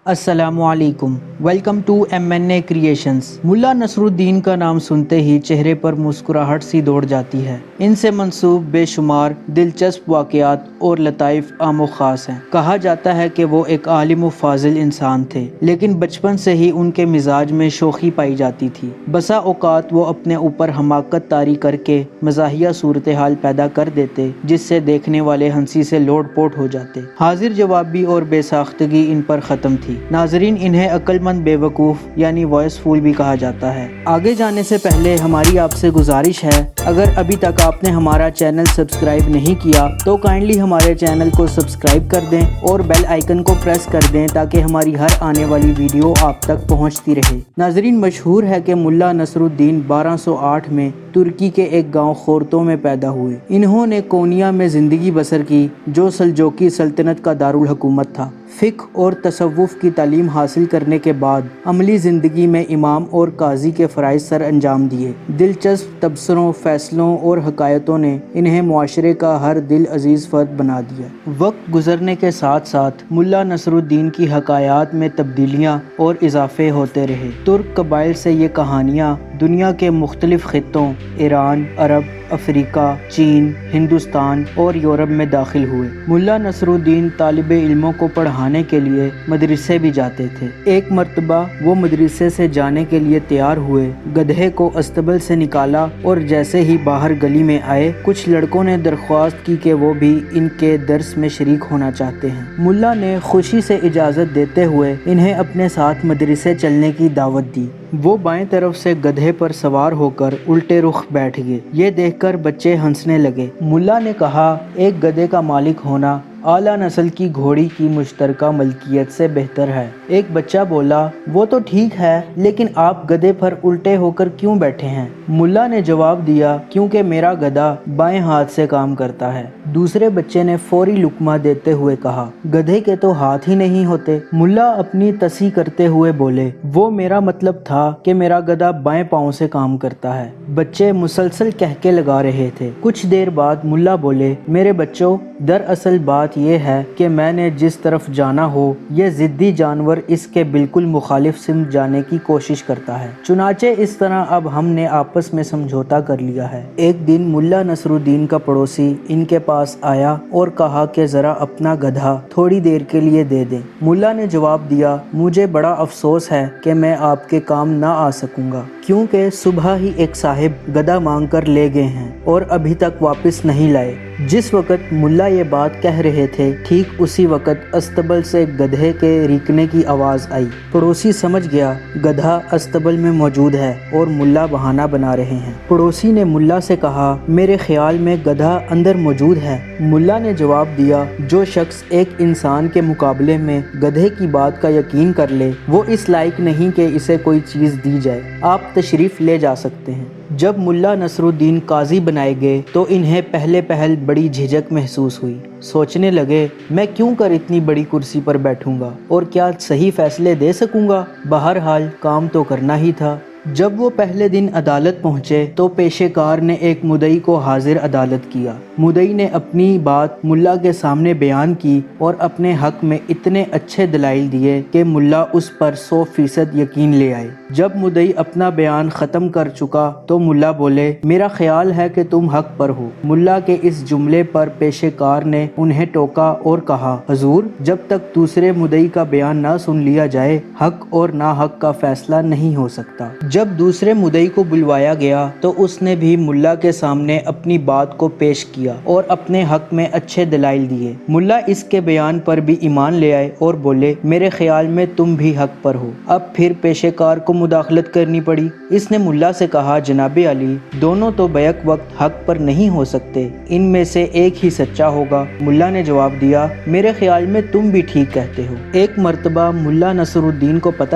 السلام علیکم، welcome to MNA creations. ملا نصرالدین کا نام سنتے ہی چہرے پر مسکراہٹ سی دوڑ جاتی ہے۔ ان سے منسوب بے شمار دلچسپ واقعات اور لطائف عام و خاص ہیں۔ کہا جاتا ہے کہ وہ ایک عالم و فاضل انسان تھے، لیکن بچپن سے ہی ان کے مزاج میں شوخی پائی جاتی تھی۔ بسا اوقات وہ اپنے اوپر حماقت طاری کر کے مزاحیہ صورتحال پیدا کر دیتے، جس سے دیکھنے والے ہنسی سے لوٹ پوٹ ہو جاتے۔ حاضر جوابی اور بے ساختگی ان پر ختم تھی۔ ناظرین، انہیں عقلمند بیوقوف یعنی وائس فول بھی کہا جاتا ہے۔ آگے جانے سے پہلے ہماری آپ سے گزارش ہے، اگر ابھی تک آپ نے ہمارا چینل سبسکرائب نہیں کیا تو کائنڈلی ہمارے چینل کو سبسکرائب کر دیں اور بیل آئیکن کو پریس کر دیں تاکہ ہماری ہر آنے والی ویڈیو آپ تک پہنچتی رہے۔ ناظرین، مشہور ہے کہ ملا نصرالدین 1208 میں ترکی کے ایک گاؤں خورتوں میں پیدا ہوئے۔ انہوں نے کونیا میں زندگی بسر کی، جو سلجوقی سلطنت کا دارالحکومت تھا۔ فقہ اور تصوف کی تعلیم حاصل کرنے کے بعد عملی زندگی میں امام اور قاضی کے فرائض سر انجام دیے۔ دلچسپ تبصروں، فیصلوں اور حکایتوں نے انہیں معاشرے کا ہر دل عزیز فرد بنا دیا۔ وقت گزرنے کے ساتھ ساتھ ملا نصرالدین کی حکایات میں تبدیلیاں اور اضافے ہوتے رہے۔ ترک قبائل سے یہ کہانیاں دنیا کے مختلف خطوں ایران، عرب، افریقہ، چین، ہندوستان اور یورپ میں داخل ہوئے۔ ملا نصرالدین طالب علموں کو پڑھانے کے لیے مدرسے بھی جاتے تھے۔ ایک مرتبہ وہ مدرسے سے جانے کے لیے تیار ہوئے، گدھے کو استبل سے نکالا اور جیسے ہی باہر گلی میں آئے، کچھ لڑکوں نے درخواست کی کہ وہ بھی ان کے درس میں شریک ہونا چاہتے ہیں۔ ملا نے خوشی سے اجازت دیتے ہوئے انہیں اپنے ساتھ مدرسے چلنے کی دعوت دی۔ وہ بائیں طرف سے گدھے پر سوار ہو کر الٹے رخ بیٹھ گئے۔ یہ دیکھ کر بچے ہنسنے لگے۔ ملا نے کہا، ایک گدھے کا مالک ہونا اعلیٰ نسل کی گھوڑی کی مشترکہ ملکیت سے بہتر ہے۔ ایک بچہ بولا، وہ تو ٹھیک ہے، لیکن آپ گدھے پر الٹے ہو کر کیوں بیٹھے ہیں؟ ملا نے جواب دیا، کیونکہ میرا گدھا بائیں ہاتھ سے کام کرتا ہے۔ دوسرے بچے نے فوری لقمہ دیتے ہوئے کہا، گدھے کے تو ہاتھ ہی نہیں ہوتے۔ ملا اپنی تصحیح کرتے ہوئے بولے، وہ میرا مطلب تھا کہ میرا گدھا بائیں پاؤں سے کام کرتا ہے۔ بچے مسلسل کہکے لگا رہے تھے۔ کچھ دیر بعد ملا بولے، میرے بچوں، دراصل بات یہ ہے کہ میں نے جس طرف جانا ہو، یہ ضدی جانور اس کے بالکل مخالف سمت جانے کی کوشش کرتا ہے۔ چنانچہ اس طرح اب ہم نے آپس میں سمجھوتا کر لیا ہے۔ ایک دن ملا نصرالدین کا پڑوسی ان کے پاس آیا اور کہا کہ ذرا اپنا گدھا تھوڑی دیر کے لیے دے دیں۔ ملا نے جواب دیا، مجھے بڑا افسوس ہے کہ میں آپ کے کام نہ آ سکوں گا، کیونکہ صبح ہی ایک صاحب گدھا مانگ کر لے گئے ہیں اور ابھی تک واپس نہیں لائے۔ جس وقت ملا یہ بات کہہ رہے تھے، ٹھیک اسی وقت استبل سے گدھے کے ریکنے کی آواز آئی۔ پڑوسی سمجھ گیا گدھا استبل میں موجود ہے اور ملا بہانہ بنا رہے ہیں۔ پڑوسی نے ملا سے کہا، میرے خیال میں گدھا اندر موجود ہے۔ ملا نے جواب دیا، جو شخص ایک انسان کے مقابلے میں گدھے کی بات کا یقین کر لے، وہ اس لائق نہیں کہ اسے کوئی چیز دی جائے۔ آپ تشریف لے جا سکتے ہیں۔ جب ملا نصرالدین قاضی بنائے گئے تو انہیں پہلے پہل بڑی جھجک محسوس ہوئی۔ سوچنے لگے، میں کیوں کر اتنی بڑی کرسی پر بیٹھوں گا اور کیا صحیح فیصلے دے سکوں گا؟ بہرحال کام تو کرنا ہی تھا۔ جب وہ پہلے دن عدالت پہنچے تو پیشے کار نے ایک مدعی کو حاضر عدالت کیا۔ مدعی نے اپنی بات ملا کے سامنے بیان کی اور اپنے حق میں اتنے اچھے دلائل دیے کہ ملا اس پر 100% یقین لے آئے۔ جب مدعی اپنا بیان ختم کر چکا تو ملا بولے، میرا خیال ہے کہ تم حق پر ہو۔ ملا کے اس جملے پر پیشے کار نے انہیں ٹوکا اور کہا، حضور، جب تک دوسرے مدعی کا بیان نہ سن لیا جائے، حق اور ناحق کا فیصلہ نہیں ہو سکتا۔ جب دوسرے مدعی کو بلوایا گیا تو اس نے بھی ملا کے سامنے اپنی بات کو پیش کیا اور اپنے حق میں اچھے دلائل دیے۔ ملا اس کے بیان پر بھی ایمان لے آئے اور بولے، میرے خیال میں تم بھی حق پر ہو۔ اب پھر پیشے کار کو مداخلت کرنی پڑی۔ اس نے ملا سے کہا، جناب علی، دونوں تو بیک وقت حق پر نہیں ہو سکتے، ان میں سے ایک ہی سچا ہوگا۔ ملا نے جواب دیا، میرے خیال میں تم بھی ٹھیک کہتے ہو۔ ایک مرتبہ ملا نصرالدین کو پتہ